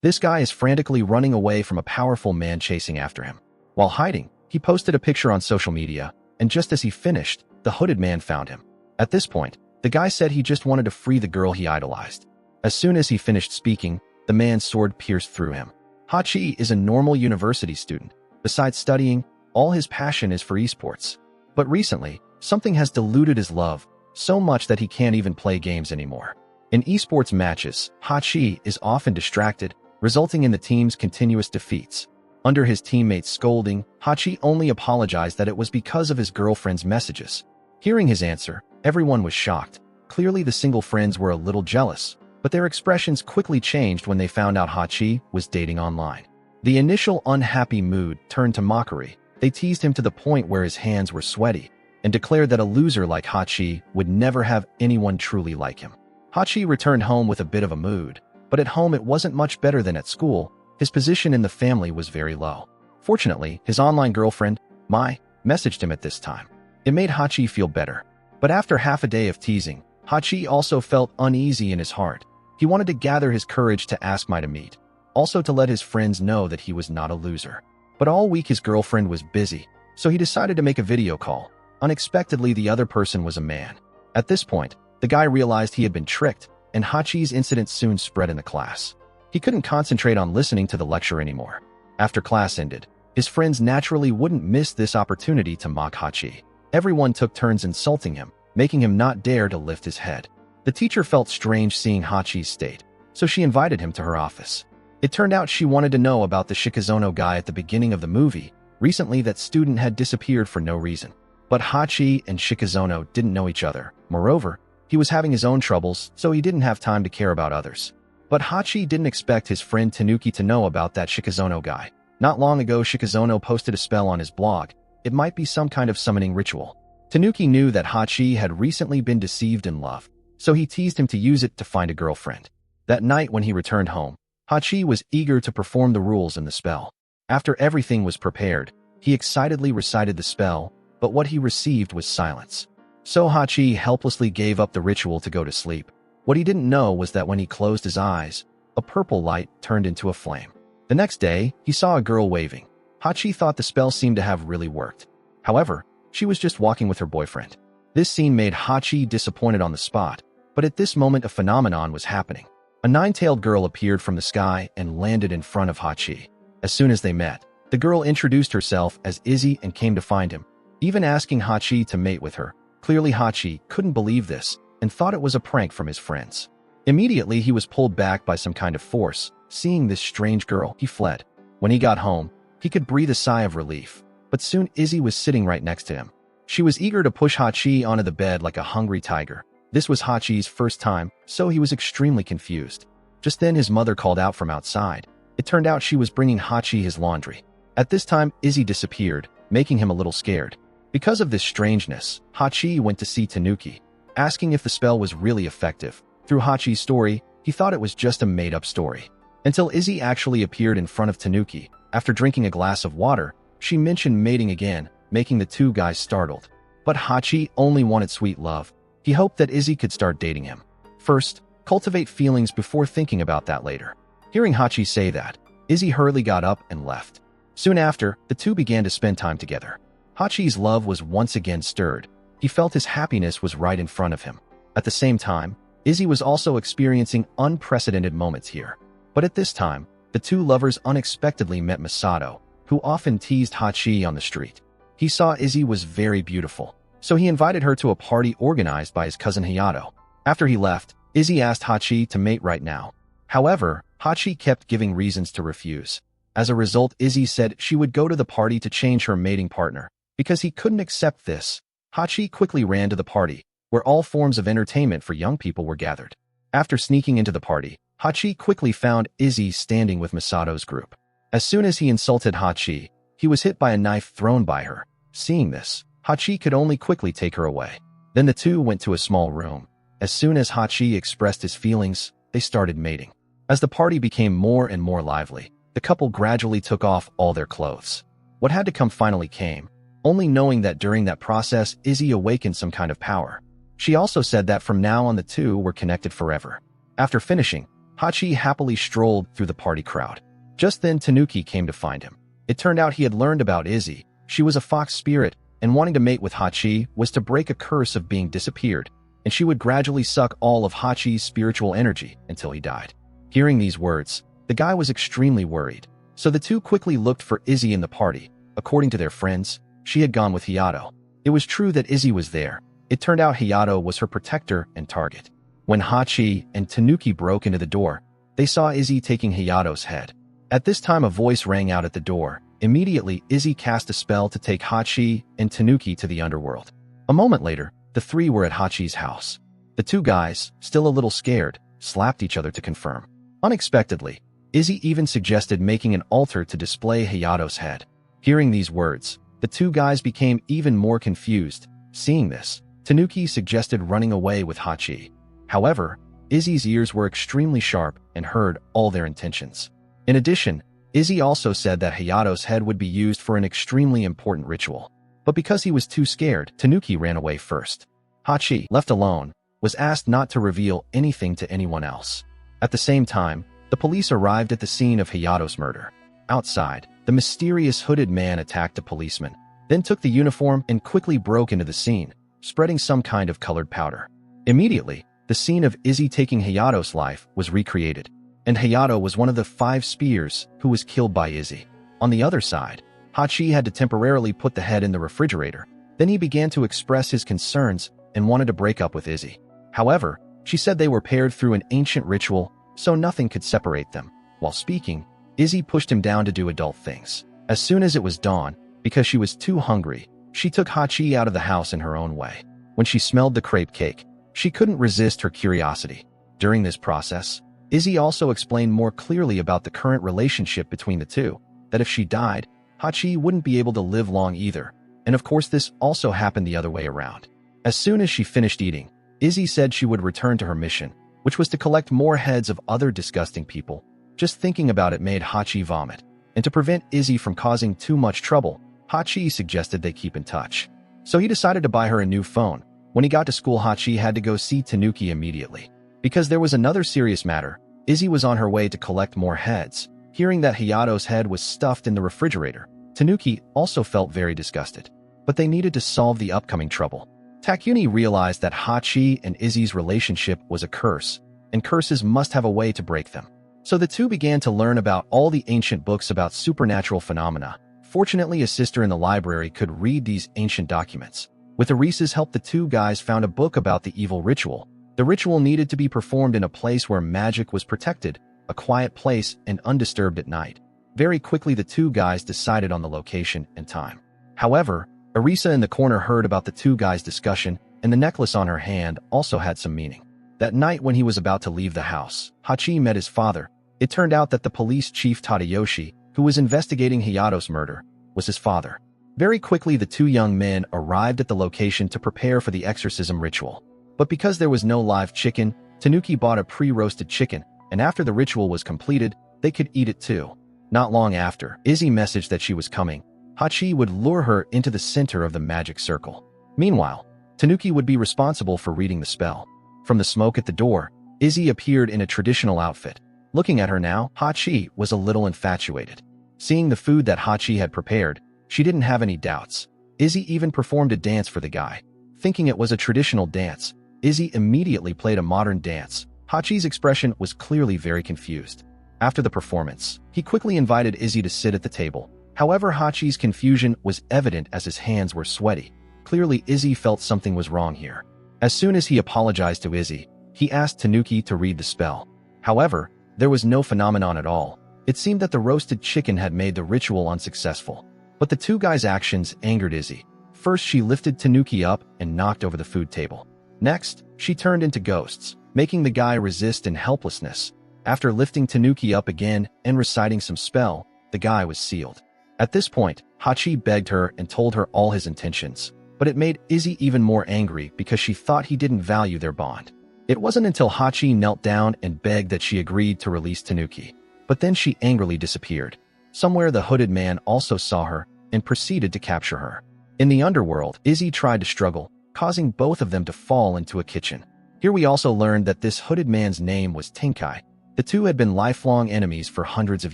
This guy is frantically running away from a powerful man chasing after him. While hiding, he posted a picture on social media, and just as he finished, the hooded man found him. At this point, the guy said he just wanted to free the girl he idolized. As soon as he finished speaking, the man's sword pierced through him. Hachi is a normal university student. Besides studying, all his passion is for esports. But recently, something has diluted his love so much that he can't even play games anymore. In esports matches, Hachi is often distracted, resulting in the team's continuous defeats. Under his teammates' scolding, Hachi only apologized that it was because of his girlfriend's messages. Hearing his answer, everyone was shocked. Clearly, the single friends were a little jealous, but their expressions quickly changed when they found out Hachi was dating online. The initial unhappy mood turned to mockery. They teased him to the point where his hands were sweaty and declared that a loser like Hachi would never have anyone truly like him. Hachi returned home with a bit of a mood, but at home it wasn't much better than at school. His position in the family was very low. Fortunately, his online girlfriend, Mai, messaged him at this time. It made Hachi feel better. But after half a day of teasing, Hachi also felt uneasy in his heart. He wanted to gather his courage to ask Mai to meet, also to let his friends know that he was not a loser. But all week his girlfriend was busy, so he decided to make a video call. Unexpectedly, the other person was a man. At this point, the guy realized he had been tricked, and Hachi's incident soon spread in the class. He couldn't concentrate on listening to the lecture anymore. After class ended, his friends naturally wouldn't miss this opportunity to mock Hachi. Everyone took turns insulting him, making him not dare to lift his head. The teacher felt strange seeing Hachi's state, so she invited him to her office. It turned out she wanted to know about the Shikazono guy at the beginning of the movie. Recently, that student had disappeared for no reason. But Hachi and Shikazono didn't know each other. Moreover, he was having his own troubles, so he didn't have time to care about others. But Hachi didn't expect his friend Tanuki to know about that Shikazono guy. Not long ago, Shikazono posted a spell on his blog. It might be some kind of summoning ritual. Tanuki knew that Hachi had recently been deceived in love, so he teased him to use it to find a girlfriend. That night when he returned home, Hachi was eager to perform the rules in the spell. After everything was prepared, he excitedly recited the spell, but what he received was silence. So Hachi helplessly gave up the ritual to go to sleep. What he didn't know was that when he closed his eyes, a purple light turned into a flame. The next day, he saw a girl waving. Hachi thought the spell seemed to have really worked. However, she was just walking with her boyfriend. This scene made Hachi disappointed on the spot, but at this moment a phenomenon was happening. A nine-tailed girl appeared from the sky and landed in front of Hachi. As soon as they met, the girl introduced herself as Izzy and came to find him, even asking Hachi to mate with her. Clearly Hachi couldn't believe this and thought it was a prank from his friends. Immediately he was pulled back by some kind of force. Seeing this strange girl, he fled. When he got home, he could breathe a sigh of relief, but soon Izzy was sitting right next to him. She was eager to push Hachi onto the bed like a hungry tiger. This was Hachi's first time, so he was extremely confused. Just then his mother called out from outside. It turned out she was bringing Hachi his laundry. At this time, Izzy disappeared, making him a little scared. Because of this strangeness, Hachi went to see Tanuki, asking if the spell was really effective. Through Hachi's story, he thought it was just a made-up story. Until Izzy actually appeared in front of Tanuki. After drinking a glass of water, she mentioned mating again, making the two guys startled. But Hachi only wanted sweet love. He hoped that Izzy could start dating him. First, cultivate feelings before thinking about that later. Hearing Hachi say that, Izzy hurriedly got up and left. Soon after, the two began to spend time together. Hachi's love was once again stirred. He felt his happiness was right in front of him. At the same time, Izzy was also experiencing unprecedented moments here. But at this time, the two lovers unexpectedly met Masato, who often teased Hachi on the street. He saw Izzy was very beautiful, so he invited her to a party organized by his cousin Hayato. After he left, Izzy asked Hachi to mate right now. However, Hachi kept giving reasons to refuse. As a result, Izzy said she would go to the party to change her mating partner. Because he couldn't accept this, Hachi quickly ran to the party, where all forms of entertainment for young people were gathered. After sneaking into the party, Hachi quickly found Izzy standing with Masato's group. As soon as he insulted Hachi, he was hit by a knife thrown by her. Seeing this, Hachi could only quickly take her away. Then the two went to a small room. As soon as Hachi expressed his feelings, they started mating. As the party became more and more lively, the couple gradually took off all their clothes. What had to come finally came, only knowing that during that process, Izzy awakened some kind of power. She also said that from now on the two were connected forever. After finishing, Hachi happily strolled through the party crowd. Just then Tanuki came to find him. It turned out he had learned about Izzy. She was a fox spirit, and wanting to mate with Hachi was to break a curse of being disappeared, and she would gradually suck all of Hachi's spiritual energy until he died. Hearing these words, the guy was extremely worried, so the two quickly looked for Izzy in the party. According to their friends, she had gone with Hayato. It was true that Izzy was there. It turned out Hayato was her protector and target. When Hachi and Tanuki broke into the door, they saw Izzy taking Hayato's head. At this time a voice rang out at the door. Immediately, Izzy cast a spell to take Hachi and Tanuki to the underworld. A moment later, the three were at Hachi's house. The two guys, still a little scared, slapped each other to confirm. Unexpectedly, Izzy even suggested making an altar to display Hayato's head. Hearing these words, the two guys became even more confused. Seeing this, Tanuki suggested running away with Hachi. However, Izzy's ears were extremely sharp and heard all their intentions. In addition, Izzy also said that Hayato's head would be used for an extremely important ritual. But because he was too scared, Tanuki ran away first. Hachi, left alone, was asked not to reveal anything to anyone else. At the same time, the police arrived at the scene of Hayato's murder. Outside, the mysterious hooded man attacked a policeman, then took the uniform and quickly broke into the scene, spreading some kind of colored powder. Immediately, the scene of Izzy taking Hayato's life was recreated, and Hayato was one of the 5 spears who was killed by Izzy. On the other side, Hachi had to temporarily put the head in the refrigerator. Then he began to express his concerns and wanted to break up with Izzy. However, she said they were paired through an ancient ritual, so nothing could separate them. While speaking, Izzy pushed him down to do adult things. As soon as it was dawn, because she was too hungry, she took Hachi out of the house in her own way. When she smelled the crepe cake, she couldn't resist her curiosity. During this process, Izzy also explained more clearly about the current relationship between the two, that if she died, Hachi wouldn't be able to live long either. And of course this also happened the other way around. As soon as she finished eating, Izzy said she would return to her mission, which was to collect more heads of other disgusting people. Just thinking about it made Hachi vomit. And to prevent Izzy from causing too much trouble, Hachi suggested they keep in touch. So he decided to buy her a new phone. When he got to school, Hachi had to go see Tanuki immediately. Because there was another serious matter, Izzy was on her way to collect more heads. Hearing that Hayato's head was stuffed in the refrigerator, Tanuki also felt very disgusted. But they needed to solve the upcoming trouble. Takuni realized that Hachi and Izzy's relationship was a curse, and curses must have a way to break them. So the two began to learn about all the ancient books about supernatural phenomena. Fortunately, a sister in the library could read these ancient documents. With Arisa's help, the two guys found a book about the evil ritual. The ritual needed to be performed in a place where magic was protected, a quiet place and undisturbed at night. Very quickly, the two guys decided on the location and time. However, Arisa in the corner heard about the two guys' discussion, and the necklace on her hand also had some meaning. That night when he was about to leave the house, Hachi met his father. It turned out that the police chief Tadayoshi, who was investigating Hayato's murder, was his father. Very quickly, the two young men arrived at the location to prepare for the exorcism ritual. But because there was no live chicken, Tanuki bought a pre-roasted chicken, and after the ritual was completed, they could eat it too. Not long after, Izzy messaged that she was coming. Hachi would lure her into the center of the magic circle. Meanwhile, Tanuki would be responsible for reading the spell. From the smoke at the door, Izzy appeared in a traditional outfit. Looking at her now, Hachi was a little infatuated. Seeing the food that Hachi had prepared, she didn't have any doubts. Izzy even performed a dance for the guy. Thinking it was a traditional dance, Izzy immediately played a modern dance. Hachi's expression was clearly very confused. After the performance, he quickly invited Izzy to sit at the table. However, Hachi's confusion was evident as his hands were sweaty. Clearly, Izzy felt something was wrong here. As soon as he apologized to Izzy, he asked Tanuki to read the spell. However, there was no phenomenon at all. It seemed that the roasted chicken had made the ritual unsuccessful. But the two guys' actions angered Izzy. First, she lifted Tanuki up and knocked over the food table. Next, she turned into ghosts, making the guy resist in helplessness. After lifting Tanuki up again and reciting some spell, the guy was sealed. At this point, Hachi begged her and told her all his intentions. But it made Izzy even more angry because she thought he didn't value their bond. It wasn't until Hachi knelt down and begged that she agreed to release Tanuki. But then she angrily disappeared. Somewhere the hooded man also saw her and proceeded to capture her. In the underworld, Izzy tried to struggle, causing both of them to fall into a kitchen. Here we also learned that this hooded man's name was Tenkai. The two had been lifelong enemies for hundreds of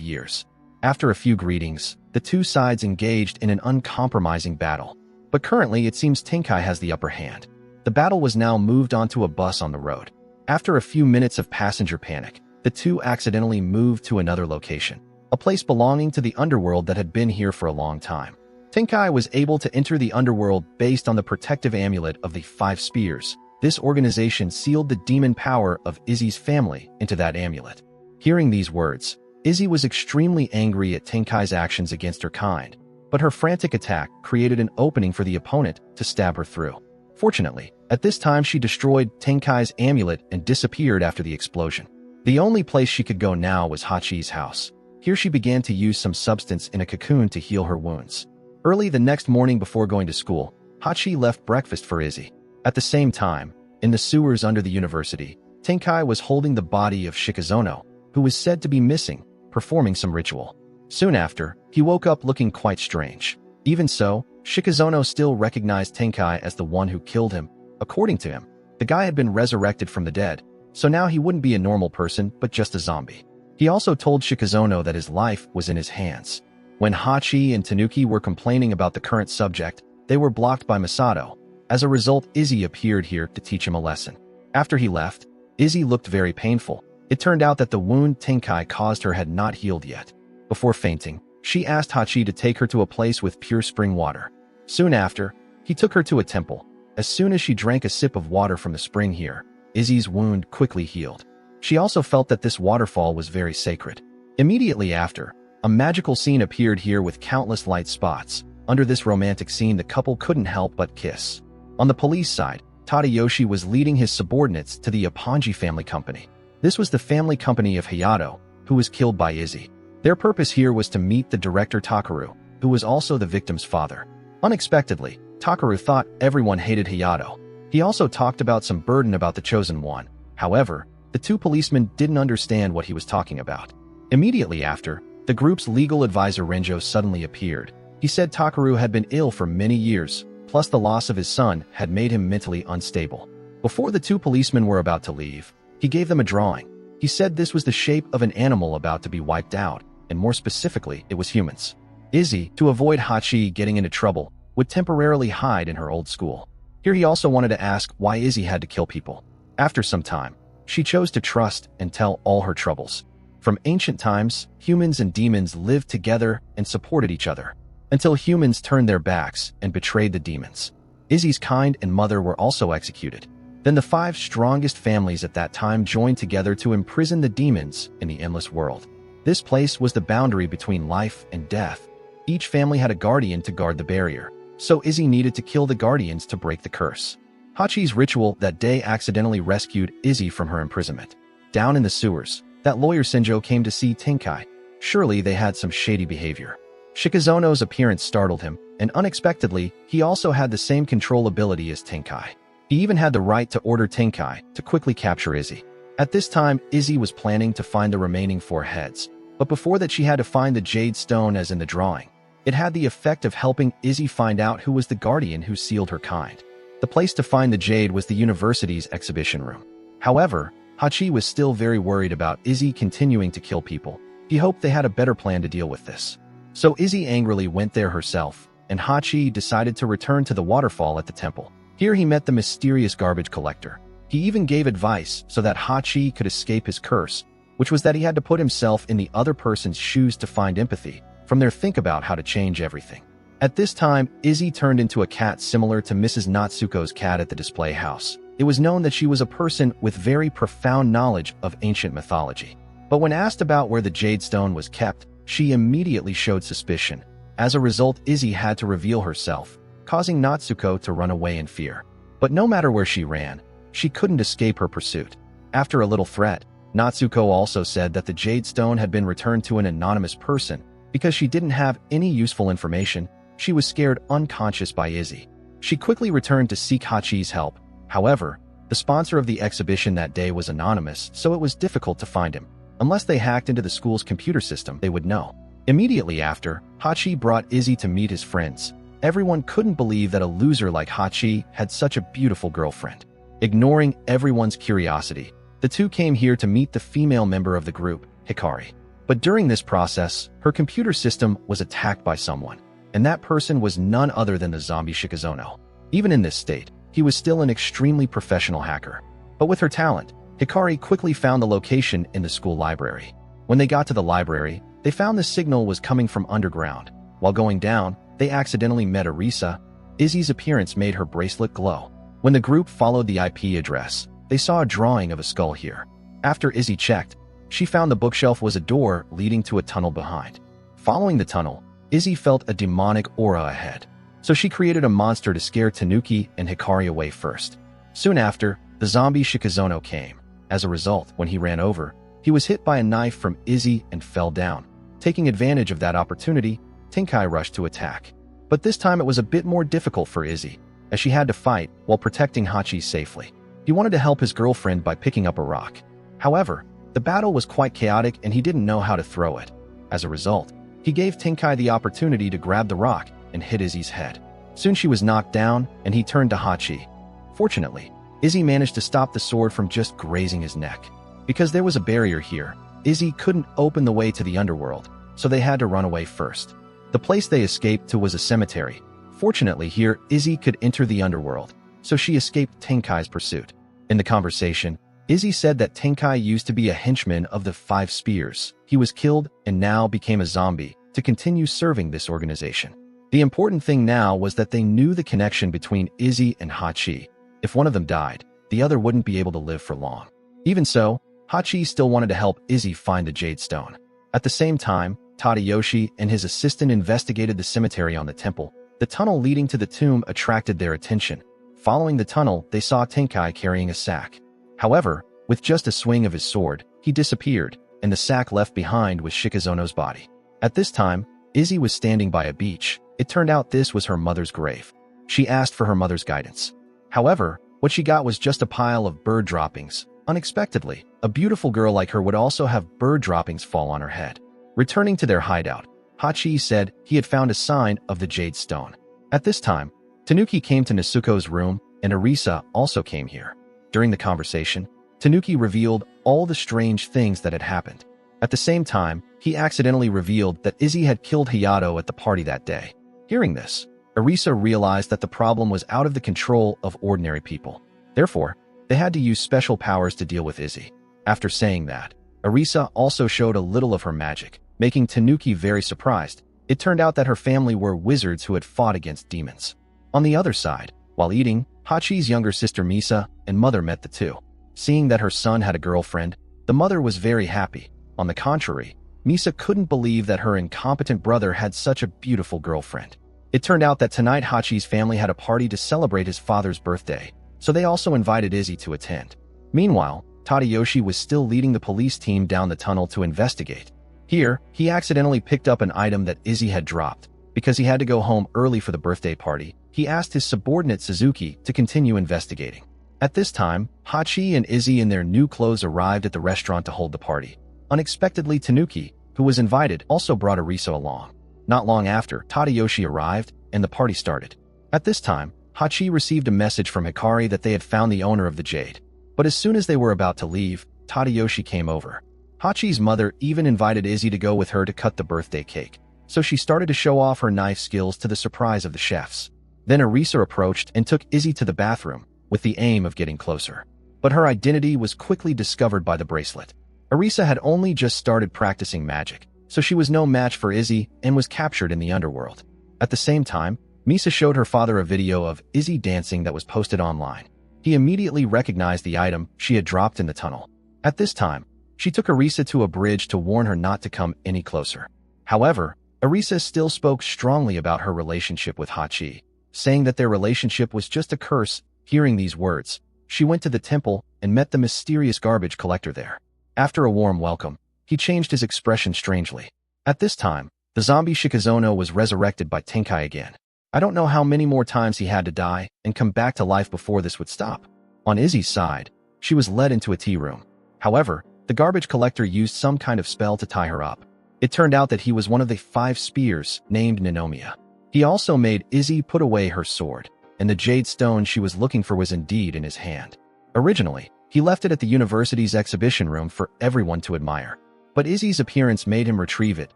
years. After a few greetings, the two sides engaged in an uncompromising battle. But currently, it seems Tenkai has the upper hand. The battle was now moved onto a bus on the road. After a few minutes of passenger panic, the two accidentally moved to another location, a place belonging to the underworld that had been here for a long time. Tenkai was able to enter the underworld based on the protective amulet of the 5 Spears. This organization sealed the demon power of Izzy's family into that amulet. Hearing these words, Izzy was extremely angry at Tenkai's actions against her kind, but her frantic attack created an opening for the opponent to stab her through. Fortunately, at this time she destroyed Tenkai's amulet and disappeared after the explosion. The only place she could go now was Hachi's house. Here she began to use some substance in a cocoon to heal her wounds. Early the next morning before going to school, Hachi left breakfast for Izzy. At the same time, in the sewers under the university, Tenkai was holding the body of Shikazono, who was said to be missing, performing some ritual. Soon after, he woke up looking quite strange. Even so, Shikazono still recognized Tenkai as the one who killed him. According to him, the guy had been resurrected from the dead, so now he wouldn't be a normal person but just a zombie. He also told Shikazono that his life was in his hands. When Hachi and Tanuki were complaining about the current subject, they were blocked by Masato. As a result, Izzy appeared here to teach him a lesson. After he left, Izzy looked very painful. It turned out that the wound Tenkai caused her had not healed yet. Before fainting, she asked Hachi to take her to a place with pure spring water. Soon after, he took her to a temple. As soon as she drank a sip of water from the spring here, Izzy's wound quickly healed. She also felt that this waterfall was very sacred. Immediately after, a magical scene appeared here with countless light spots. Under this romantic scene, the couple couldn't help but kiss. On the police side, Tadayoshi was leading his subordinates to the Aponji family company. This was the family company of Hayato, who was killed by Izzy. Their purpose here was to meet the director Takaru, who was also the victim's father. Unexpectedly, Takaru thought everyone hated Hayato. He also talked about some burden about the chosen one. However, the two policemen didn't understand what he was talking about. Immediately after, the group's legal advisor Renjo suddenly appeared. He said Takaru had been ill for many years, plus the loss of his son had made him mentally unstable. Before the two policemen were about to leave, he gave them a drawing. He said this was the shape of an animal about to be wiped out, and more specifically, it was humans. Izzy, to avoid Hachi getting into trouble, would temporarily hide in her old school. Here he also wanted to ask why Izzy had to kill people. After some time, she chose to trust and tell all her troubles. From ancient times, humans and demons lived together and supported each other, until humans turned their backs and betrayed the demons. Izzy's kind and mother were also executed. Then the 5 strongest families at that time joined together to imprison the demons in the endless world. This place was the boundary between life and death. Each family had a guardian to guard the barrier, so Izzy needed to kill the guardians to break the curse. Hachi's ritual that day accidentally rescued Izzy from her imprisonment. Down in the sewers, that lawyer Senjo came to see Tenkai. Surely they had some shady behavior. Shikazono's appearance startled him, and unexpectedly, he also had the same control ability as Tenkai. He even had the right to order Tenkai to quickly capture Izzy. At this time, Izzy was planning to find the remaining 4 heads, but before that she had to find the Jade Stone as in the drawing. It had the effect of helping Izzy find out who was the guardian who sealed her kind. The place to find the Jade was the university's exhibition room. However, Hachi was still very worried about Izzy continuing to kill people. He hoped they had a better plan to deal with this. So Izzy angrily went there herself, and Hachi decided to return to the waterfall at the temple. Here he met the mysterious garbage collector. He even gave advice so that Hachi could escape his curse, which was that he had to put himself in the other person's shoes to find empathy. From there, think about how to change everything. At this time, Izzy turned into a cat similar to Mrs. Natsuko's cat at the display house. It was known that she was a person with very profound knowledge of ancient mythology. But when asked about where the Jade Stone was kept, she immediately showed suspicion. As a result, Izzy had to reveal herself, causing Natsuko to run away in fear. But no matter where she ran, she couldn't escape her pursuit. After a little threat, Natsuko also said that the Jade Stone had been returned to an anonymous person. Because she didn't have any useful information, she was scared unconscious by Izzy. She quickly returned to seek Hachi's help. However, the sponsor of the exhibition that day was anonymous, so it was difficult to find him. Unless they hacked into the school's computer system, they would know. Immediately after, Hachi brought Izzy to meet his friends. Everyone couldn't believe that a loser like Hachi had such a beautiful girlfriend. Ignoring everyone's curiosity, The two came here to meet the female member of the group, Hikari. But during this process, her computer system was attacked by someone, and that person was none other than the zombie Shikizono. Even in this state, he was still an extremely professional hacker. But with her talent, Hikari quickly found the location in the school library. When they got to the library, they found the signal was coming from underground. While going down, they accidentally met Arisa. Izzy's appearance made her bracelet glow. When the group followed the IP address, they saw a drawing of a skull here. After Izzy checked, she found the bookshelf was a door leading to a tunnel behind. Following the tunnel, Izzy felt a demonic aura ahead. So she created a monster to scare Tanuki and Hikari away first. Soon after, the zombie Shikizono came. As a result, when he ran over, he was hit by a knife from Izzy and fell down. Taking advantage of that opportunity, Tenkai rushed to attack. But this time it was a bit more difficult for Izzy, as she had to fight while protecting Hachi safely. He wanted to help his girlfriend by picking up a rock. However, the battle was quite chaotic and he didn't know how to throw it. As a result, he gave Tenkai the opportunity to grab the rock and hit Izzy's head. Soon she was knocked down and he turned to Hachi. Fortunately, Izzy managed to stop the sword from just grazing his neck. Because there was a barrier here, Izzy couldn't open the way to the underworld, so they had to run away first. The place they escaped to was a cemetery. Fortunately here, Izzy could enter the underworld, so she escaped Tenkai's pursuit. In the conversation, Izzy said that Tenkai used to be a henchman of the Five Spears. He was killed and now became a zombie to continue serving this organization. The important thing now was that they knew the connection between Izzy and Hachi. If one of them died, the other wouldn't be able to live for long. Even so, Hachi still wanted to help Izzy find the Jade Stone. At the same time, Tadayoshi and his assistant investigated the cemetery on the temple. The tunnel leading to the tomb attracted their attention. Following the tunnel, they saw Tenkai carrying a sack. However, with just a swing of his sword, he disappeared, and the sack left behind was Shikizono's body. At this time, Izzy was standing by a beach. It turned out this was her mother's grave. She asked for her mother's guidance. However, what she got was just a pile of bird droppings. Unexpectedly, a beautiful girl like her would also have bird droppings fall on her head. Returning to their hideout, Hachi said he had found a sign of the Jade Stone. At this time, Tanuki came to Nezuko's room, and Arisa also came here. During the conversation, Tanuki revealed all the strange things that had happened. At the same time, he accidentally revealed that Izzy had killed Hayato at the party that day. Hearing this, Arisa realized that the problem was out of the control of ordinary people. Therefore, they had to use special powers to deal with Izzy. After saying that, Arisa also showed a little of her magic, making Tanuki very surprised. It turned out that her family were wizards who had fought against demons. On the other side, while eating, Hachi's younger sister Misa and mother met the two. Seeing that her son had a girlfriend, the mother was very happy. On the contrary, Misa couldn't believe that her incompetent brother had such a beautiful girlfriend. It turned out that tonight Hachi's family had a party to celebrate his father's birthday, so they also invited Izzy to attend. Meanwhile, Tadayoshi was still leading the police team down the tunnel to investigate. Here, he accidentally picked up an item that Izzy had dropped. Because he had to go home early for the birthday party, he asked his subordinate Suzuki to continue investigating. At this time, Hachi and Izzy in their new clothes arrived at the restaurant to hold the party. Unexpectedly, Tanuki, who was invited, also brought Arisa along. Not long after, Tadayoshi arrived, and the party started. At this time, Hachi received a message from Hikari that they had found the owner of the jade. But as soon as they were about to leave, Tadayoshi came over. Hachi's mother even invited Izzy to go with her to cut the birthday cake. So she started to show off her knife skills to the surprise of the chefs. Then Arisa approached and took Izzy to the bathroom, with the aim of getting closer. But her identity was quickly discovered by the bracelet. Arisa had only just started practicing magic, so she was no match for Izzy and was captured in the underworld. At the same time, Misa showed her father a video of Izzy dancing that was posted online. He immediately recognized the item she had dropped in the tunnel. At this time, she took Arisa to a bridge to warn her not to come any closer. However, Arisa still spoke strongly about her relationship with Hachi, saying that their relationship was just a curse. Hearing these words, she went to the temple and met the mysterious garbage collector there. After a warm welcome, he changed his expression strangely. At this time, the zombie Shikizono was resurrected by Tenkai again. I don't know how many more times he had to die and come back to life before this would stop. On Izzy's side, she was led into a tea room. However, the garbage collector used some kind of spell to tie her up. It turned out that he was one of the 5 spears named Ninomiya. He also made Izzy put away her sword, and the jade stone she was looking for was indeed in his hand. Originally, He left it at the university's exhibition room for everyone to admire. But Izzy's appearance made him retrieve it.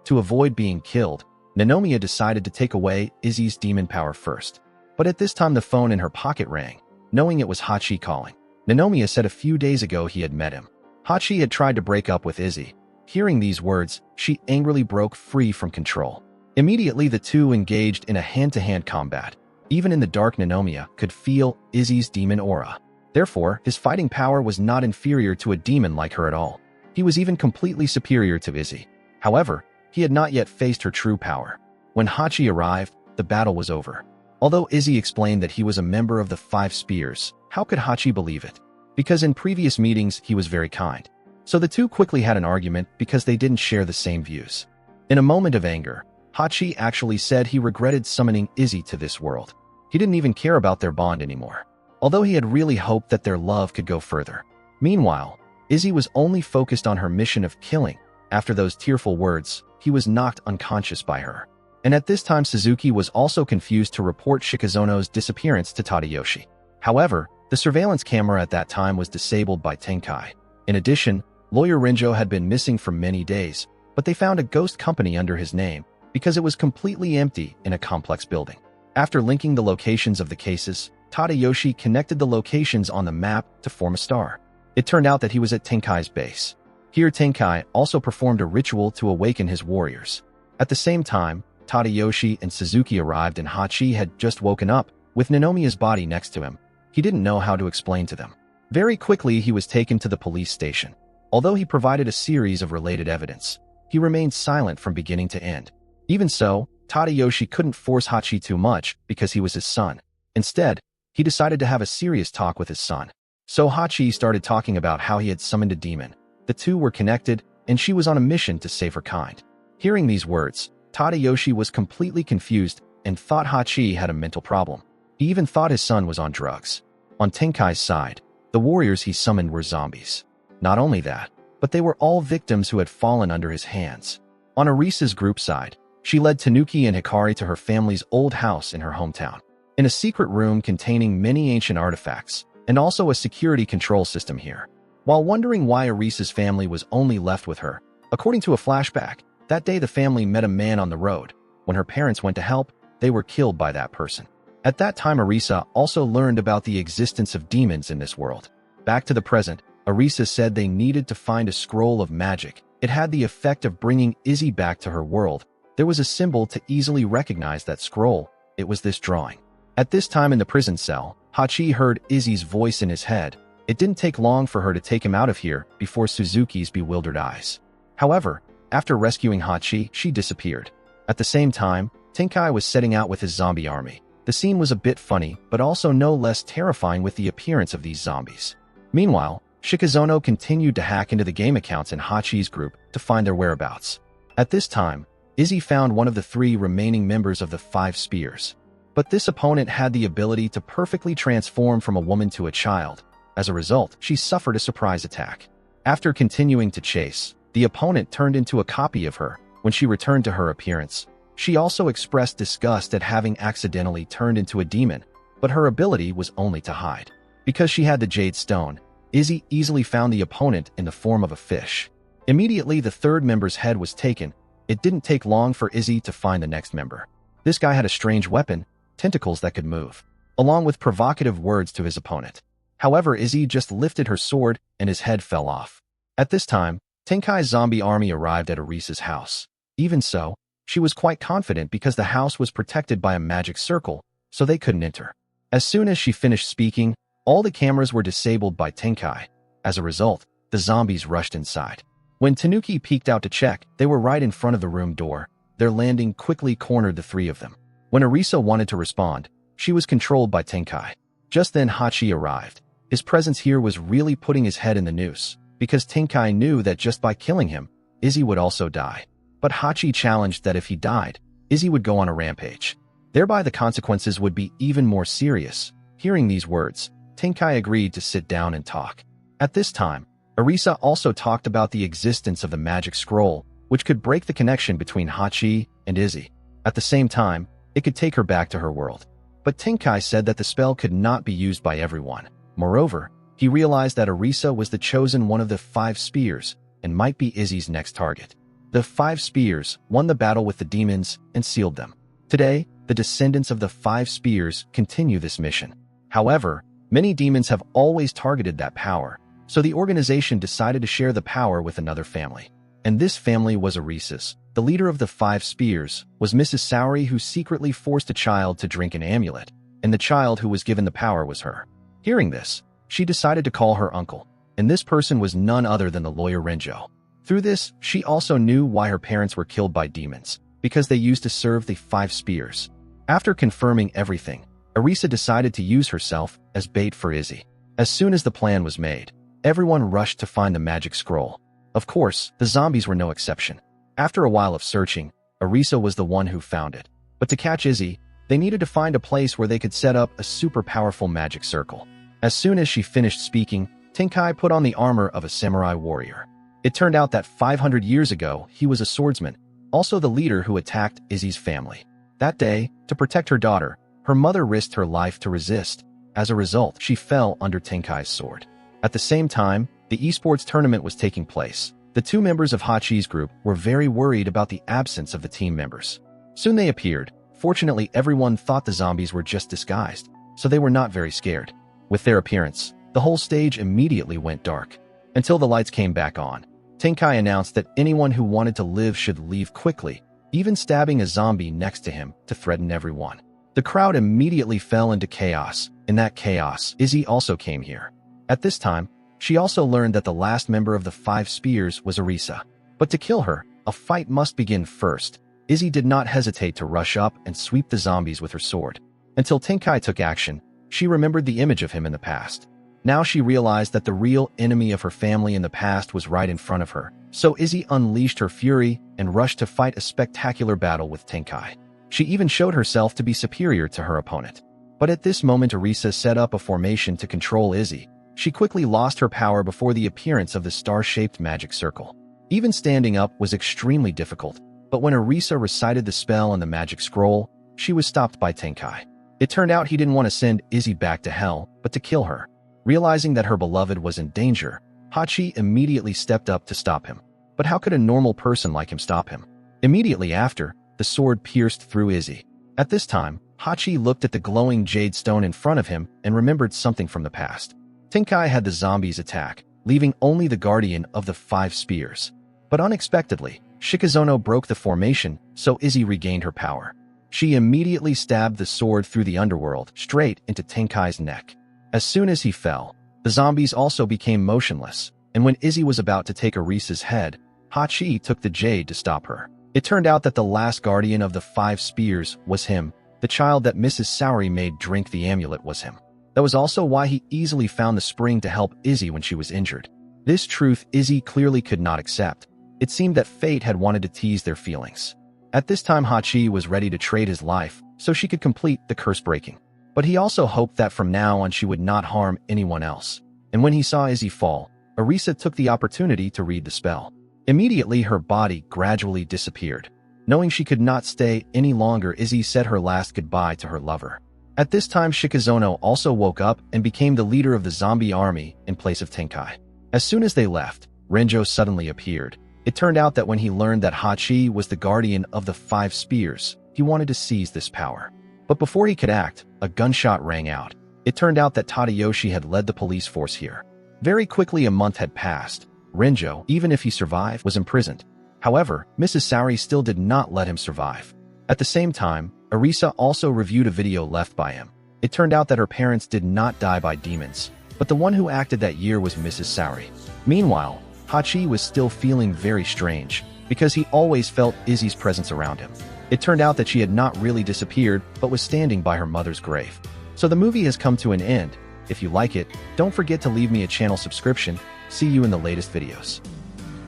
To avoid being killed, Nanomiya decided to take away Izzy's demon power first. But at this time the phone in her pocket rang, knowing it was Hachi calling. Nanomiya said a few days ago he had met him. Hachi had tried to break up with Izzy. Hearing these words, she angrily broke free from control. Immediately the two engaged in a hand-to-hand combat. Even in the dark, Nanomiya could feel Izzy's demon aura. Therefore, his fighting power was not inferior to a demon like her at all. He was even completely superior to Izzy. However, he had not yet faced her true power. When Hachi arrived, the battle was over. Although Izzy explained that he was a member of the Five Spears, how could Hachi believe it? Because in previous meetings he was very kind. So the two quickly had an argument because they didn't share the same views. In a moment of anger, Hachi actually said he regretted summoning Izzy to this world. He didn't even care about their bond anymore, although he had really hoped that their love could go further. Meanwhile, Izzy was only focused on her mission of killing. After those tearful words, he was knocked unconscious by her. And at this time Suzuki was also confused to report Shikazono's disappearance to Tadayoshi. However, the surveillance camera at that time was disabled by Tenkai. In addition, Lawyer Rinjo had been missing for many days, but they found a ghost company under his name because it was completely empty in a complex building. After linking the locations of the cases, Tadayoshi connected the locations on the map to form a star. It turned out that he was at Tenkai's base. Here Tenkai also performed a ritual to awaken his warriors. At the same time, Tadayoshi and Suzuki arrived and Hachi had just woken up, with Nanomiya's body next to him. He didn't know how to explain to them. Very quickly he was taken to the police station. Although he provided a series of related evidence, he remained silent from beginning to end. Even so, Tadayoshi couldn't force Hachi too much because he was his son. Instead, he decided to have a serious talk with his son. So Hachi started talking about how he had summoned a demon. The two were connected, and she was on a mission to save her kind. Hearing these words, Tadayoshi was completely confused and thought Hachi had a mental problem. He even thought his son was on drugs. On Tenkai's side, the warriors he summoned were zombies. Not only that, but they were all victims who had fallen under his hands. On Arisa's group side, she led Tanuki and Hikari to her family's old house in her hometown. In a secret room containing many ancient artifacts, and also a security control system here. While wondering why Arisa's family was only left with her, according to a flashback, that day the family met a man on the road. When her parents went to help, they were killed by that person. At that time Arisa also learned about the existence of demons in this world. Back to the present, Arisa said they needed to find a scroll of magic. It had the effect of bringing Izzy back to her world. There was a symbol to easily recognize that scroll. It was this drawing. At this time in the prison cell, Hachi heard Izzy's voice in his head. It didn't take long for her to take him out of here before Suzuki's bewildered eyes. However, after rescuing Hachi, she disappeared. At the same time, Tenkai was setting out with his zombie army. The scene was a bit funny, but also no less terrifying with the appearance of these zombies. Meanwhile, Shikazono continued to hack into the game accounts in Hachi's group to find their whereabouts. At this time, Izzy found one of the 3 remaining members of the 5 Spears. But this opponent had the ability to perfectly transform from a woman to a child. As a result, she suffered a surprise attack. After continuing to chase, the opponent turned into a copy of her. When she returned to her appearance, she also expressed disgust at having accidentally turned into a demon, but her ability was only to hide. Because she had the Jade Stone, Izzy easily found the opponent in the form of a fish. Immediately the 3rd member's head was taken. It didn't take long for Izzy to find the next member. This guy had a strange weapon, tentacles that could move, along with provocative words to his opponent. However, Izzy just lifted her sword and his head fell off. At this time, Tenkai's zombie army arrived at Arisa's house. Even so, she was quite confident because the house was protected by a magic circle, so they couldn't enter. As soon as she finished speaking, all the cameras were disabled by Tenkai. As a result, the zombies rushed inside. When Tanuki peeked out to check, they were right in front of the room door. Their landing quickly cornered the 3 of them. When Arisa wanted to respond, she was controlled by Tenkai. Just then Hachi arrived. His presence here was really putting his head in the noose, because Tenkai knew that just by killing him, Izzy would also die. But Hachi challenged that if he died, Izzy would go on a rampage. Thereby the consequences would be even more serious. Hearing these words, Tenkai agreed to sit down and talk. At this time, Arisa also talked about the existence of the magic scroll, which could break the connection between Hachi and Izzy. At the same time, it could take her back to her world. But Tenkai said that the spell could not be used by everyone. Moreover, He realized that Arisa was the chosen one of the 5 spears and might be Izzy's next target. The 5 spears won the battle with the demons and sealed them. Today, the descendants of the 5 spears continue this mission. However, many demons have always targeted that power, so the organization decided to share the power with another family. And this family was Arisa's. The leader of the 5 spears was Mrs. Sowry, who secretly forced a child to drink an amulet, and the child who was given the power was her. Hearing this, she decided to call her uncle, and this person was none other than the lawyer Renjo. Through this, she also knew why her parents were killed by demons, because they used to serve the 5 spears. After confirming everything, Arisa decided to use herself as bait for Izzy. As soon as the plan was made, everyone rushed to find the magic scroll. Of course, the zombies were no exception. After a while of searching, Arisa was the one who found it. But to catch Izzy, they needed to find a place where they could set up a super powerful magic circle. As soon as she finished speaking, Tenkai put on the armor of a samurai warrior. It turned out that 500 years ago, he was a swordsman, also the leader who attacked Izzy's family. That day, to protect her daughter, her mother risked her life to resist. As a result, she fell under Tenkai's sword. At the same time, the esports tournament was taking place. The 2 members of Hachi's group were very worried about the absence of the team members. Soon they appeared. Fortunately, everyone thought the zombies were just disguised, so they were not very scared. With their appearance, the whole stage immediately went dark. Until the lights came back on, Tenkai announced that anyone who wanted to live should leave quickly, even stabbing a zombie next to him to threaten everyone. The crowd immediately fell into chaos. In that chaos, Izzy also came here. At this time, she also learned that the last member of the 5 spears was Arisa. But to kill her, a fight must begin first. Izzy did not hesitate to rush up and sweep the zombies with her sword. Until Tenkai took action, she remembered the image of him in the past. Now she realized that the real enemy of her family in the past was right in front of her. So Izzy unleashed her fury and rushed to fight a spectacular battle with Tenkai. She even showed herself to be superior to her opponent. But at this moment, Arisa set up a formation to control Izzy. She quickly lost her power before the appearance of the star-shaped magic circle. Even standing up was extremely difficult, but when Arisa recited the spell and the magic scroll, she was stopped by Tenkai. It turned out he didn't want to send Izzy back to hell, but to kill her. Realizing that her beloved was in danger, Hachi immediately stepped up to stop him. But how could a normal person like him stop him? Immediately after, the sword pierced through Izzy. At this time, Hachi looked at the glowing jade stone in front of him and remembered something from the past. Tenkai had the zombies attack, leaving only the guardian of the 5 spears. But unexpectedly, Shikazono broke the formation, so Izzy regained her power. She immediately stabbed the sword through the underworld, straight into Tenkai's neck. As soon as he fell, the zombies also became motionless, and when Izzy was about to take Arisa's head, Hachi took the jade to stop her. It turned out that the last guardian of the 5 spears was him. The child that Mrs. Sowry made drink the amulet was him. That was also why he easily found the spring to help Izzy when she was injured. This truth Izzy clearly could not accept. It seemed that fate had wanted to tease their feelings. At this time, Hachi was ready to trade his life so she could complete the curse breaking. But he also hoped that from now on she would not harm anyone else. And when he saw Izzy fall, Arisa took the opportunity to read the spell. Immediately, her body gradually disappeared. Knowing she could not stay any longer, Izzy said her last goodbye to her lover. At this time, Shikazono also woke up and became the leader of the zombie army in place of Tenkai. As soon as they left, Renjo suddenly appeared. It turned out that when he learned that Hachi was the guardian of the 5 spears, he wanted to seize this power. But before he could act, a gunshot rang out. It turned out that Tadayoshi had led the police force here. Very quickly, a month had passed. Renjo, even if he survived, was imprisoned. However, Mrs. Sowry still did not let him survive. At the same time, Arisa also reviewed a video left by him. It turned out that her parents did not die by demons, but the one who acted that year was Mrs. Sowry. Meanwhile, Hachi was still feeling very strange, because he always felt Izzy's presence around him. It turned out that she had not really disappeared, but was standing by her mother's grave. So the movie has come to an end. If you like it, don't forget to leave me a channel subscription. See you in the latest videos.